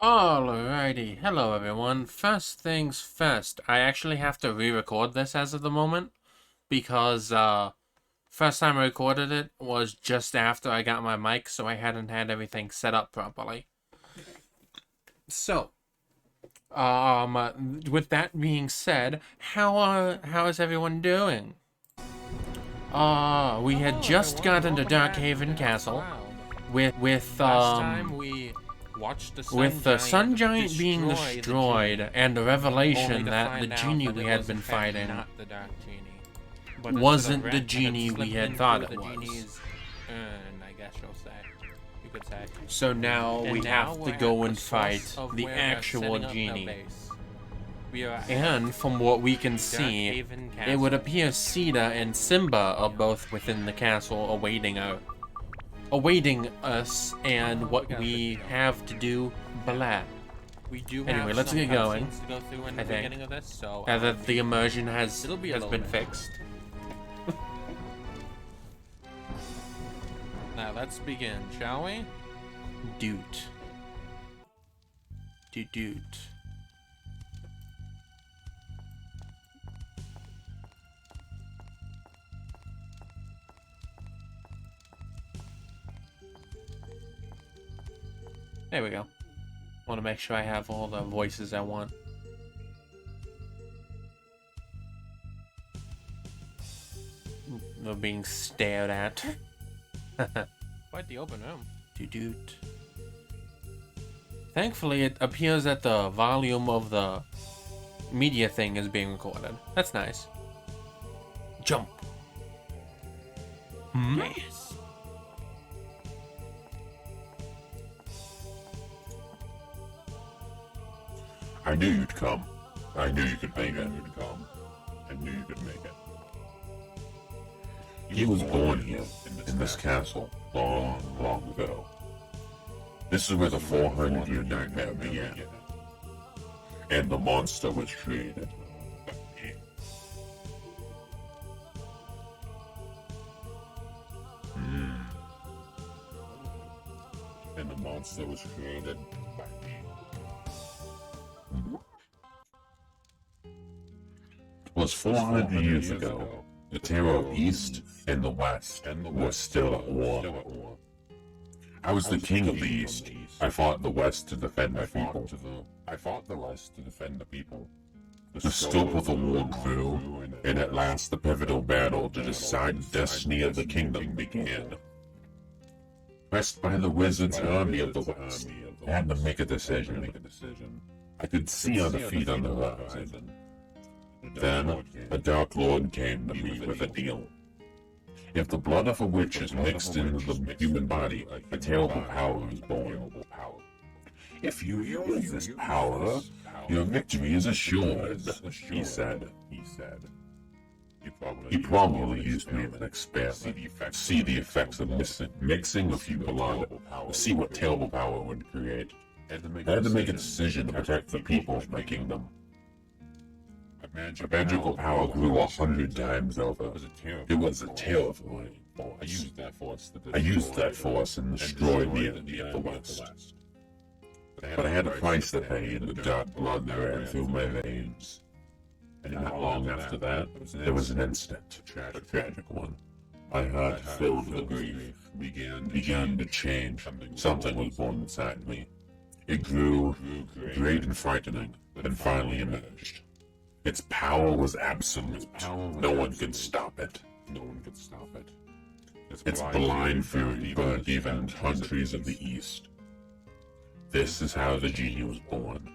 Alrighty, hello everyone. First things first, I actually have to re-record this as of the moment because first time I recorded it was just after I got my mic, so I hadn't had everything set up properly. So, with that being said, how is everyone doing? We had just gotten to Darkhaven Castle with the Sun Giant being destroyed and the revelation that the genie we had been fighting wasn't the genie we had thought it was. I guess you could say. So now we have to go and fight the actual genie. And from what we can see, it would appear Sita and Simba are both within the castle awaiting us and what we have to do. Blah. Anyway, let's get going. I think now that the immersion has been fixed. Now let's begin, shall we? Doot. Doot. There we go. Want to make sure I have all the voices I want. They're being stared at. Quite the open room. Doot. Thankfully, it appears that the volume of the media thing is being recorded. That's nice. Jump. Yes. I knew you'd come. I knew you could make it. I knew you could make it. He was born here, in this castle, long, long ago. This is where the 400-year nightmare began. And the monster was created. And the monster was created by me. It was 400 years ago. The terror of East and the West were still at war. I was the king of the East. I fought the West to defend my people. The scope of the war grew, and at last the pivotal battle to decide the destiny of the kingdom began. Pressed by the wizard's army of the West, I had to make a decision. I could see our defeat on the horizon. Then, a Dark Lord came to me with a deal. If the blood of a witch is mixed into the human body, a terrible power is born. If you use this power, your victory is assured, he said. He probably used me as an experiment, see the effects of mixing a few blood, see what terrible power it would create. I had to make a decision to protect the people of my kingdom. Magical power grew 100 times over. It was a terrifying force. I used that force and destroyed the enemy of the West. But I had a price to pay in the dark blood that ran through my veins. And not long after that, there was an incident, a tragic one. My heart, filled with grief, began to change. Something was born inside me. It grew, great and frightening, and finally emerged. Its power was absolute. No one could stop it. Its blind fury burned even countries of the East. This is how the genie was born.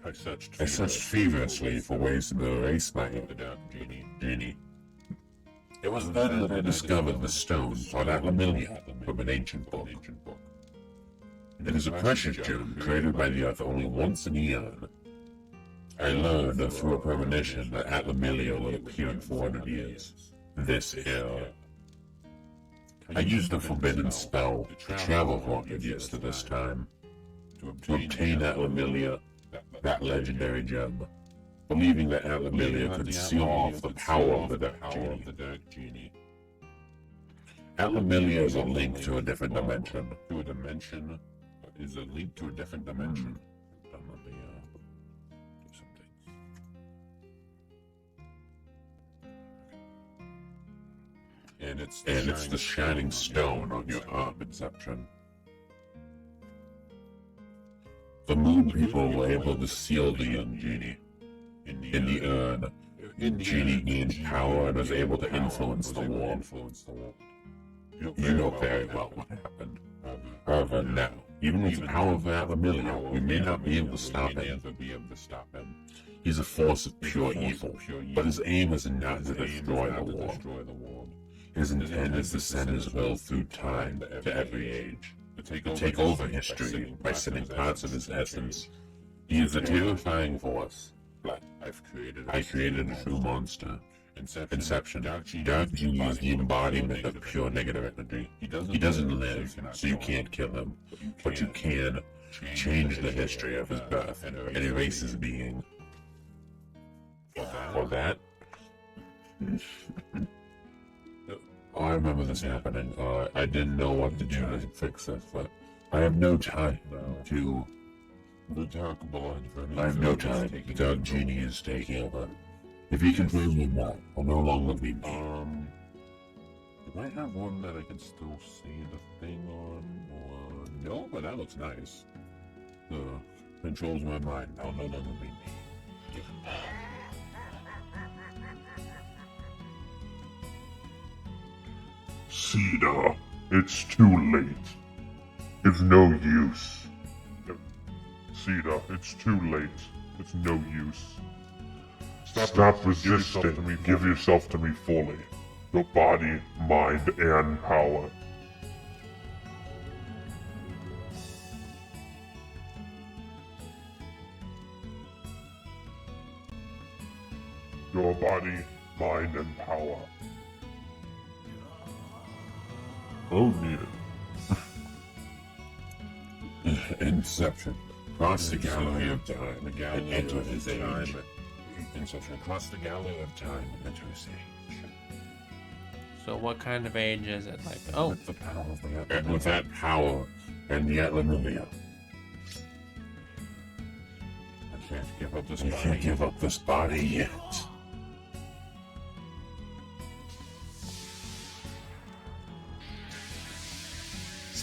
I searched feverishly for ways to erase my genie. It was then that I discovered the stone called Atlamillia from an ancient book. It is a precious gem created by the earth only once in a eon. I learned through a premonition that Atlamillia will appear in 400 years. This era. I used a forbidden spell to travel 400 years to this time. To obtain Atlamillia, that legendary gem, believing that Atlamillia could seal off the power of the Dark Genie. Atlamillia is a link to a different dimension. is a link to a different dimension. Let me do something. And it's the shining stone on your arm, Inception. The moon people were able to seal the young genie in the urn. Genie gained power and was able to influence the world. You know very well what happened. However, now, even with the power of Avermillia, we may not be able to stop him. He's a force of pure evil, but his aim is not to destroy the world. His intent is to send his will through time to every age, to take over history by sending parts of his essence. He is a terrifying force. I created a true monster. Inception. Dark Genie is the embodiment of pure negative energy. He doesn't live, so you can't kill him, but you can change the history of his birth and erase his being. For that? I remember this happening. I didn't know what to do to fix this, but I have no time to... The Dark Blood. I have no time. The Dark Genie is taking over. If you can prove me wrong, I'll no longer be me. Do I have one that I can still see the thing on? Or... No, but that looks nice. Controls my mind. I'll no longer be me. Cedar, it's too late. It's no use. Cedar, it's too late. It's no use. Stop resisting. Give yourself to me fully. Your body, mind, and power. Your body, mind, and power. Oh, need it. Inception. Cross the gallery of time and enter his age. Inception. Cross the gallery of time and enter his age. So what kind of age is it? Like, oh, With the power of the and with that power and the Avermillia. I can't give up this body. I can't give up this body yet.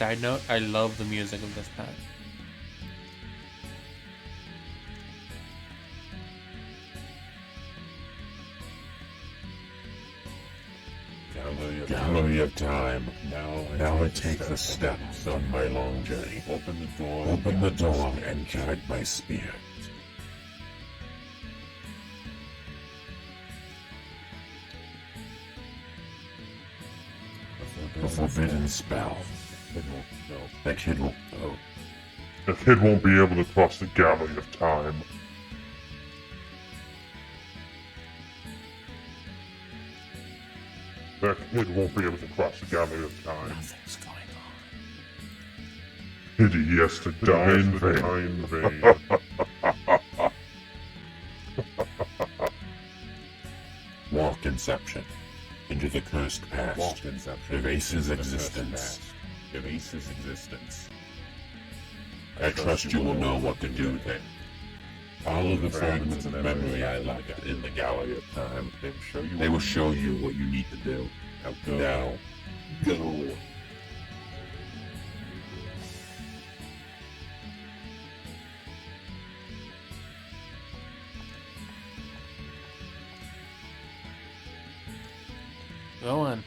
side note, I love the music of this pack. Gallery of time. Now I take the steps on my long journey. Open the door and guide my spirit. A forbidden spell. That kid will go. The kid won't be able to cross the gallery of time. That kid won't be able to cross the gallery of time. Nothing's going on. Pity he has to die in vain. Walk Inception. Into the cursed past. Erase his existence. I trust you will know what to do then. Follow the fragments of memory I left in the gallery of time. They will show you what you need to do. Now, go. Go on.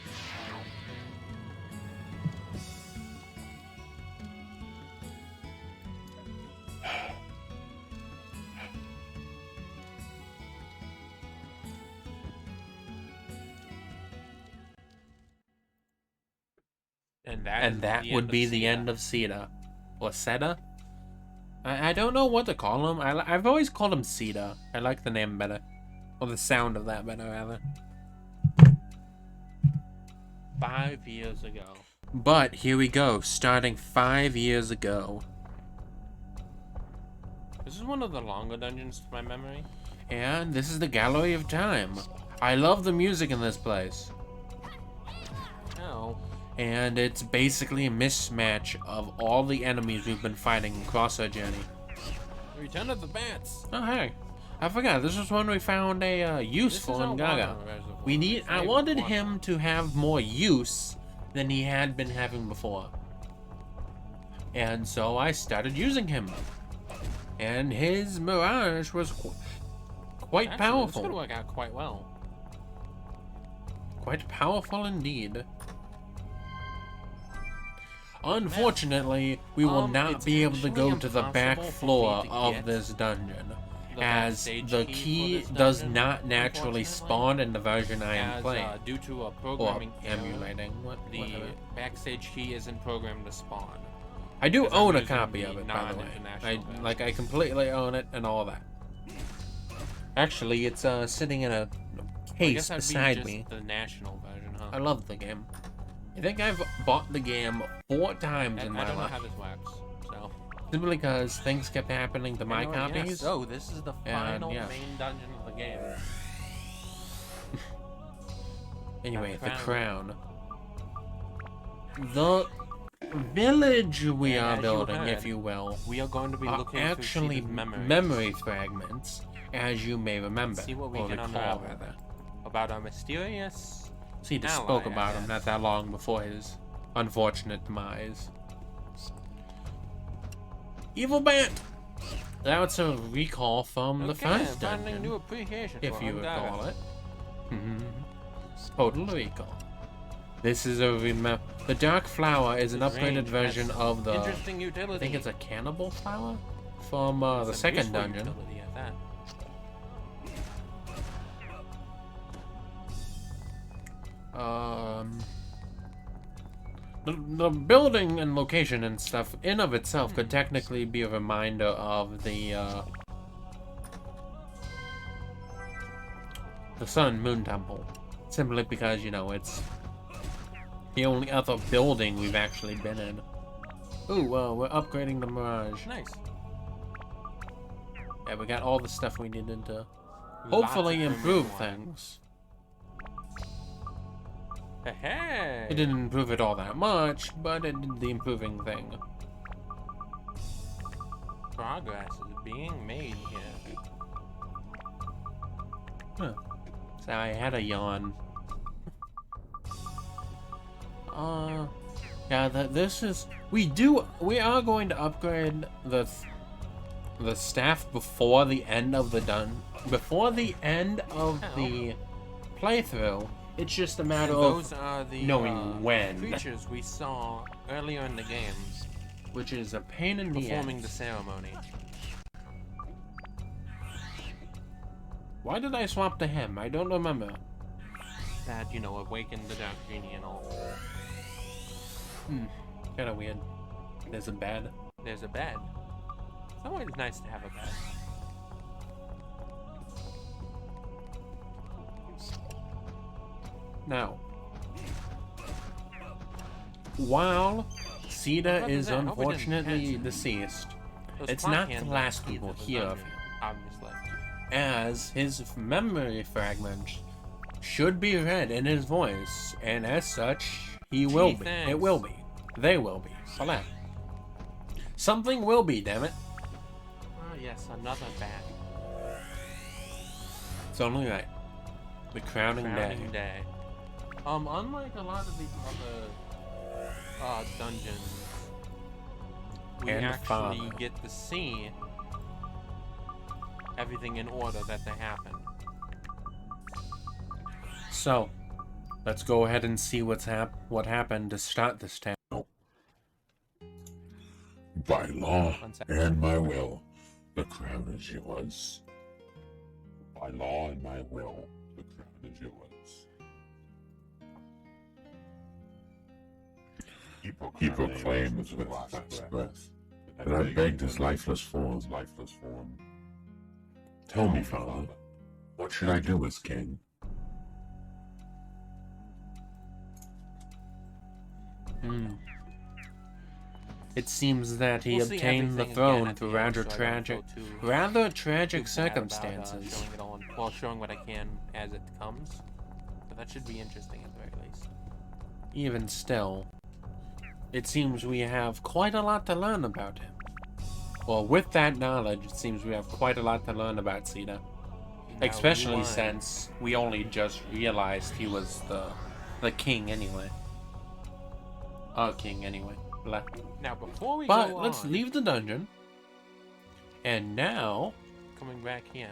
And that would be the end of Sita. Or Seta? I don't know what to call him. I've always called him Sita. I like the name better. Or the sound of that better, rather. 5 years ago. But here we go, starting 5 years ago. This is one of the longer dungeons to my memory. And this is the Gallery of Time. I love the music in this place. Oh. And it's basically a mismatch of all the enemies we've been fighting across our journey. Return of the bats. Oh, hey. I forgot, this is when we found a use for in Gaga. I wanted him to have more use than he had been having before. And so I started using him. And his Mirage was quite powerful. It's gonna work out quite well. Quite powerful indeed. Unfortunately, we will not be able to go to the back floor of this dungeon, as the key does not naturally spawn in the version I am playing. Due to a Or programming emulating. the backstage key isn't programmed to spawn. I do Because I'm own a using copy the of it, by the way. non-international version. I completely own it and all that. Actually, it's sitting in a I case guess that'd be beside just me. the national version, huh? I love the game. I think I've bought the game 4 times in I my don't know life. how this works, so. Simply because things kept happening to my copies. So this is the And, final yeah. main dungeon of the game. Anyway, the crown. crown. The village we And are as you building, heard, if you will, We are going to be are looking actually through memories memory fragments, as you may remember. See what we or can recall, unravel. rather. about our mysterious. See, just Ally, spoke I about him guess. not that long before his unfortunate demise. Evil Bat! That's a recall from the first finding new dungeon, appreciation if for you Ungaga. recall it. Total recall. This is a the Dark Flower is an Range upgraded has version some of the. interesting utility. I think it's a cannibal flower from the Some second useful dungeon. utility at that. The building and location and stuff in of itself could technically be a reminder of the Sun and Moon Temple, simply because, you know, it's the only other building we've actually been in. Ooh, well, we're upgrading the Mirage. Nice. Yeah, we got all the stuff we needed to Lots hopefully of improve room. things. Hey. It didn't improve it all that much, but it did the improving thing. Progress is being made here. Huh. So I had a yawn. Yeah, this is... We are going to upgrade the staff before the end of the before the end of the playthrough. It's just a matter And of those are the knowing when. creatures we saw earlier in the game which is a pain in the performing the ass. ceremony. Why did I swap to him? I don't remember. That, you know, awakened the Dark Genie and all. Kinda weird. There's a bed. There's a bed. It's always nice to have a bed. Now, while Sita What is was that? I hope we didn't unfortunately catch it. deceased, Those it's plant not the hands last are key people to the hear of dungeon, him, obviously. as his memory fragments should be read in his voice, and as such, he will be. thanks. It will be. They will be. Voila. Something will be, damn it. Oh yes, another bad. It's only right. The crowning Crowning day. day. Unlike a lot of these other dungeons, we And actually Father. get to see everything in order that they happen. So, let's go ahead and see what happened to start this town. By law 1 second. and my will, the crown is yours. By law and my will, the crown is yours. He proclaims with last breath that I begged his lifeless form. Tell me, Father, what should I do as king? It seems that he We'll see obtained the everything again throne at through the end, rather so I don't tragic, go too rather tragic too bad about, circumstances. showing it all, showing what I can as it comes. But that should be interesting at the very least. even still, it seems we have quite a lot to learn about him. Well, with that knowledge, it seems we have quite a lot to learn about Sita. Especially since we only just realized he was the king anyway. King anyway. Blah. Now, before we But go let's on, leave the dungeon. And now, coming back here,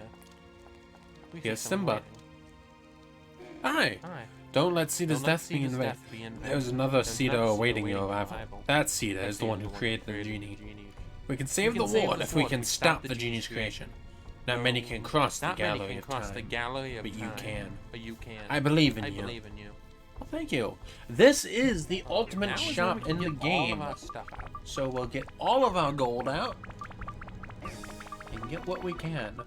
we see here's someone Simba. Hi! waiting. Hi. Don't let Sita's Don't let death be in Sita's vain. death be in vain. There's another Sita another awaiting your arrival. That Sita That is the Sita one who created the genie. genie. We can save the ward if we can stop the genie's creation. Not many can cross the Not many gallery can of cross the time. gallery of But you time. can. But you can. I believe in I you. believe in you. Well, thank you. This is the ultimate Now is when shop we can in the get all game. of our stuff out. So we'll get all of our gold out and get what we can.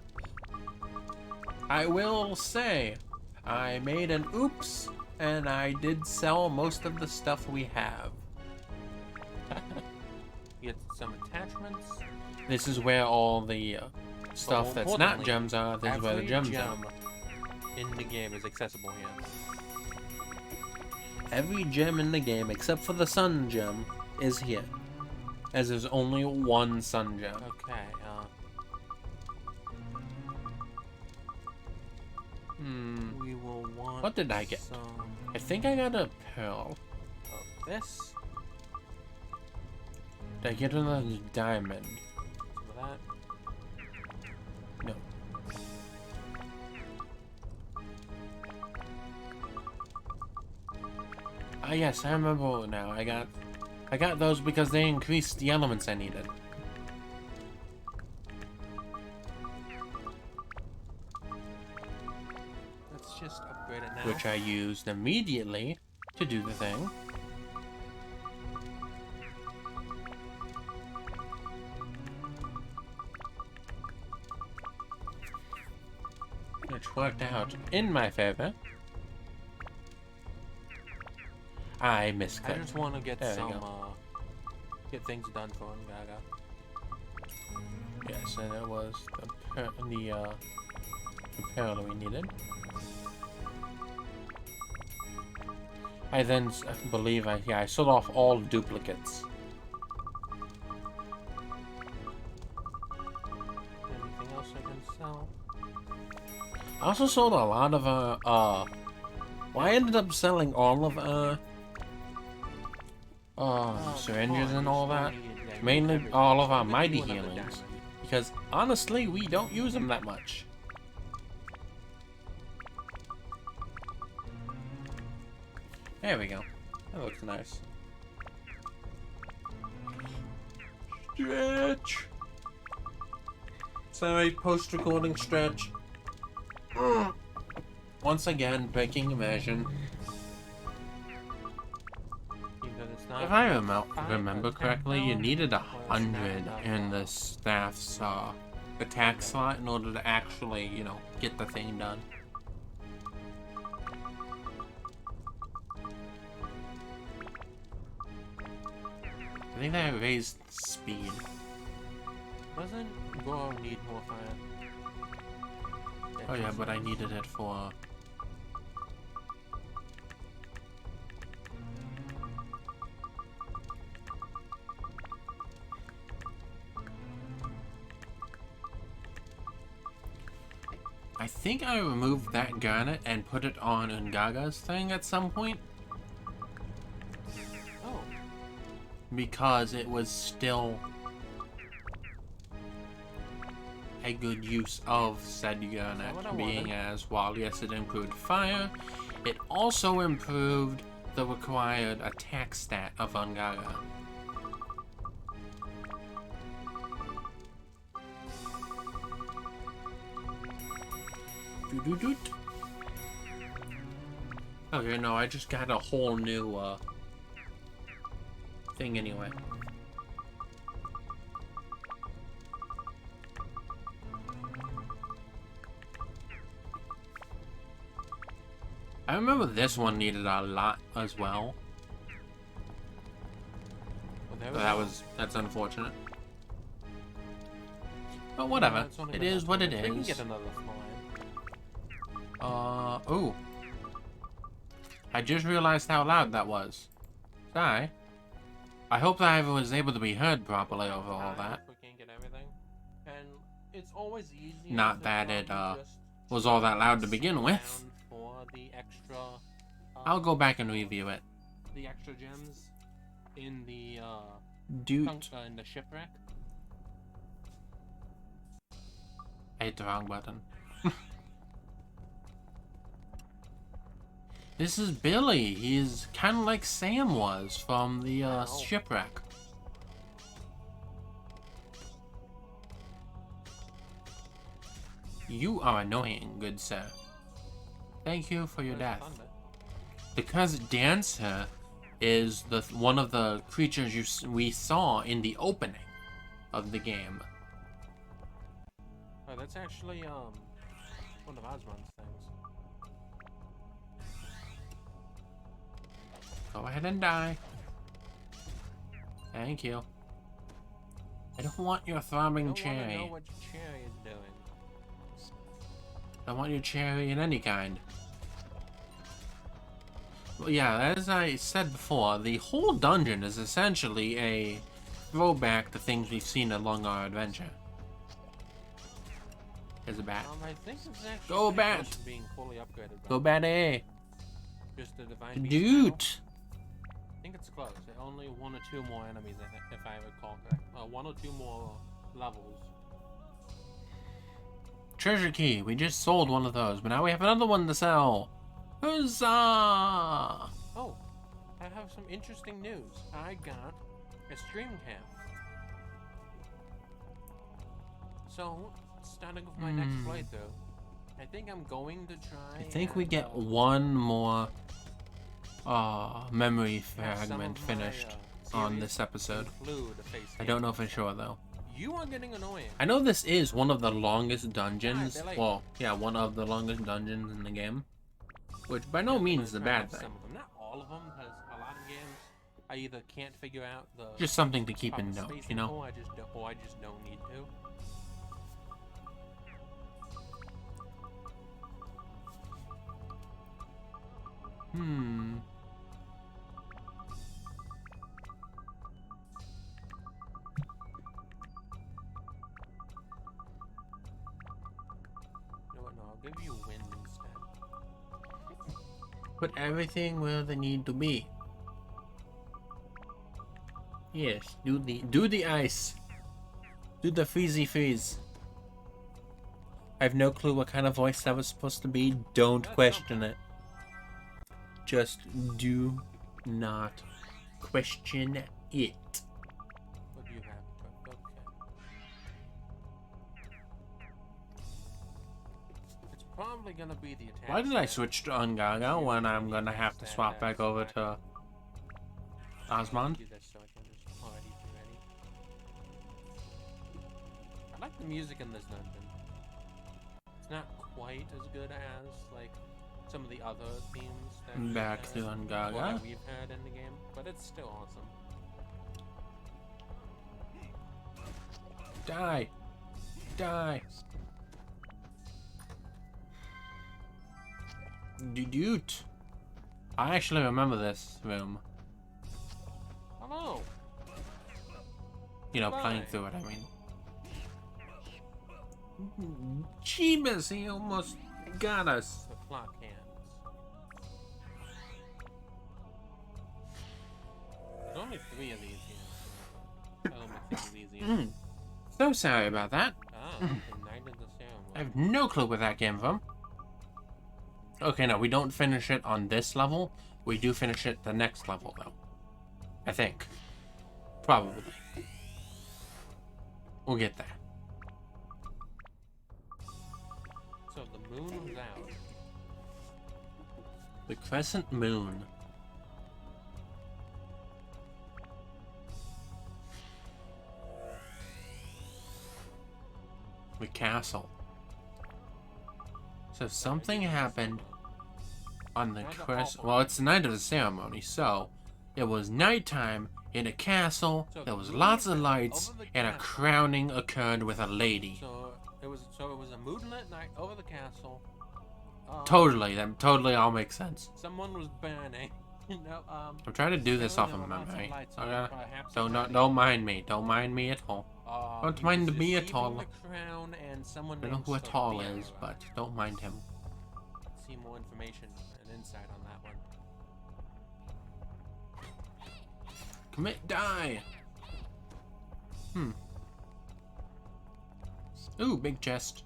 I will say, I made an oops, and I did sell most of the stuff we have. Get some attachments. This is where all the stuff more that's not importantly, gems are. This is where the Every gems gem are. in the game is accessible here. Every gem in the game, except for the sun gem, is here. As there's only one sun gem. Okay, we will want What did I get? some I think I got a pearl. of this, Did I get another diamond? some of that. No. Ah, yes, I remember now. I got those because they increased the elements I needed. Let's just upgrade it now. Which I used immediately to do the thing. Which worked out in my favor. I I misclicked. just want to get There we some, go. get things done for him, Gaga. Yes, and it was the pearl we needed. I then believe I sold off all duplicates. Anything else I can sell? I also sold a lot of well, I ended up selling all of syringes and all that. Mainly all of our mighty healings. Because honestly, we don't use them that much. There we go. That looks nice. Stretch. Sorry, post-recording stretch. Once again, breaking immersion. If I remember correctly, you needed 100 in the staff's attack slot in order to actually, you know, get the thing done. I think that raised speed. Doesn't Goro need more fire? Oh yeah, but I needed it for... I think I removed that garnet and put it on Ungaga's thing at some point. Oh, Because it was still a good use of said Is that what I garnet, being wanted? as, while yes it improved fire, it also improved the required attack stat of Ungaga. Doo-doo-doot. Okay, no, I just got a whole new thing anyway. I remember this one needed a lot as well. well, there But we that go. that's unfortunate. But No, whatever. it's only It been is that what long. it We can is. get another small iron. Ooh. I just realized how loud that was. Sorry. I hope that I was able to be heard properly over all that. We can't get everything. And it's always easy. Not that it was all that loud to begin with. For the extra, I'll go back and review it. the extra gems in the Dude. in the shipwreck. I hit the wrong button. This is Billy. He's kind of like Sam was from the shipwreck. You are annoying, good sir. Thank you for your death. Because Dancer is one of the creatures we saw in the opening of the game. Oh, that's actually one of Osmond's things. Go ahead and die. Thank you. I don't want your throbbing cherry. I don't know what your cherry is doing. I want your cherry in any kind. Well, yeah, as I said before, the whole dungeon is essentially a throwback to things we've seen along our adventure. There's a bat. I think it's actually Go pretty bat! close to being fully upgraded. Go bat A. Just the divine beast Dude! now. I think it's close. Only 1 or 2 more enemies, I think, if I recall correct. 1 or 2 more levels. Treasure key. We just sold one of those, but now we have another one to sell. Huzzah! Oh, I have some interesting news. I got a stream cam. So, starting with my next playthrough, I think I'm going to try. I think we get one more memory fragment finished on this episode. I don't know for sure though. You are getting annoying. I know this is one of the longest dungeons. Well, yeah, one of the longest dungeons in the game. Which by no means is a bad thing. Some of them, not all of them, because a lot of games I either can't figure out the Just something to keep in proper note, spacing, you know? or I just don't need to. You know what? No, I'll give you wind instead. Put everything where they need to be. Yes, do the ice. Do the freezy freeze. I have no clue what kind of voice that was supposed to be. Don't question it. Just do not question it. What do you have? Okay. It's probably gonna be the attack. Why did I stat. switch to Ungaga when I'm gonna have to swap back over to Osmond? Do this so I can just already be ready. I like the music in this dungeon. It's not quite as good as like some of the other themes that we've Back had, to or Ungaga. that we've had in the game, but it's still awesome. Die! Die! Dude! I actually remember this room. Hello. You know, playing Bye. through it, I mean. Jeebus, he almost got us. The clock hands. There's only 3 of these here, so that'll make things easier. So sorry about that. Ah, the Night of the Ceremony. I have no clue where that came from. Okay, no, we don't finish it on this level. We do finish it the next level, though. I think. Probably. We'll get there. So the moon was out. The crescent moon. The castle. So something happened on the crescent. Well, it's the night of the ceremony, so it was nighttime in a castle. There was lots of lights, and a crowning occurred with a lady. So it was a moonlit night over the castle, Totally, that totally all makes sense. Someone was burning. I'm trying to do this off of memory. Okay. Don't mind me. Don't mind me at all. Don't mind me at all. I don't know who at all is, but don't mind him. See more information and insight on that one. Commit, die. Ooh, big chest.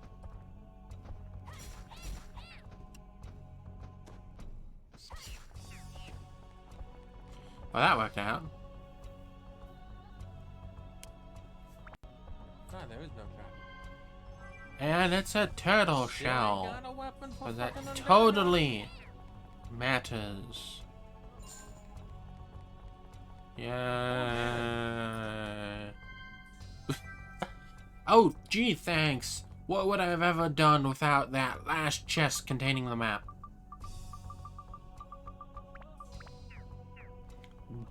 Well, that worked out. Ah, there is no trap. And it's a turtle shell. Got a weapon for But that fucking undead? totally matters. Yeah. Oh, gee, thanks. What would I have ever done without that last chest containing the map?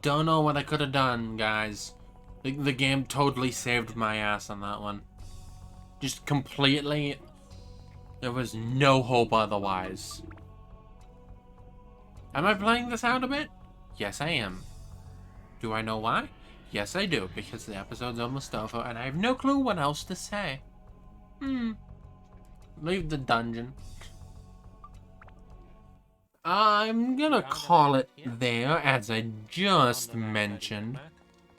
Don't know what I could have done, guys. The game totally saved my ass on that one. Just completely. There was no hope otherwise. Am I playing this out a bit? Yes, I am. Do I know why? Yes, I do, because the episode's almost over and I have no clue what else to say. Leave the dungeon. I'm gonna call it there, as I just mentioned.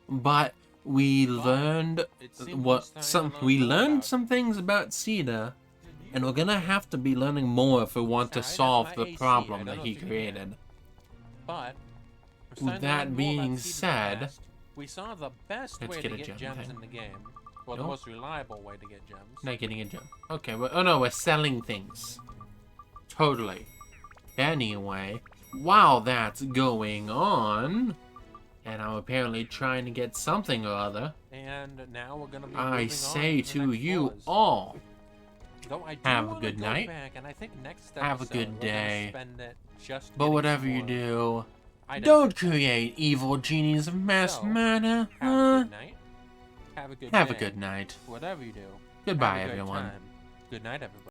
But we learned some things about Cedar, and we're gonna have to be learning more if we want to solve the problem that he created. But With that being said, we saw the best let's way get to a get gem gems thing. in the game. Well, the Nope. most reliable way to get gems. Not getting a gem. Okay, oh no, we're selling things. Totally. Anyway, while that's going on, and I'm apparently trying to get something or other, And now we're gonna be I moving say on to, the to next you floors. all, Though I do have a wanna good go night. back, and I think next Have a episode good we're gonna day. spend it just but getting whatever some you more do, items. don't create evil genies of mass So, murder. Have a good night. Have a good Have a day. good night. Whatever you do. Goodbye, have a great everyone. time. Good night, everybody.